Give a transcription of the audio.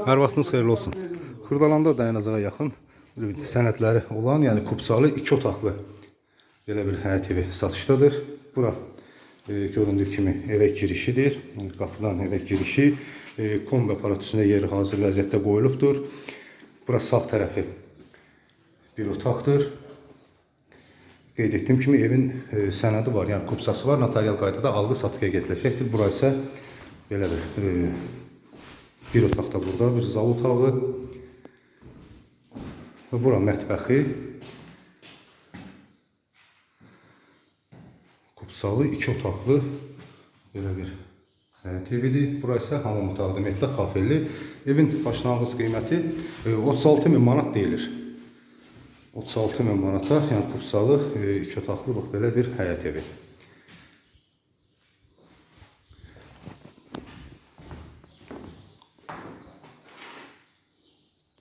Hər vaxtınız xeyirli olsun. Xırdalanda dayanacağa yaxın sənədləri olan, yəni kupçalı 2 otaqlı belə bir həyət evi satışdadır. Bura göründüyü kimi evə girişidir. Qapıdan evə girişi, kombi aparat üstündə yeri hazır vəziyyətdə qoyulubdur. Bura sağ tərəfi bir otaqdır. Qeyd etdiyim kimi evin sənədi var, yəni kupçası var. Notarial qaydada alğı-satqıya gediləcəkdir. Bura isə belə bir otaqda burada, bir zal otağı və bura mətbəxi. Kupçalı 2 otaqlı belə bir həyət evidir. Bura isə hamam otağıdır, mütləq kafelli. Evin başlanğıc qiyməti 36.000 manat deyilir. 36.000 manata, yəni kupçalı 2 otaqlı belə bir həyət evi.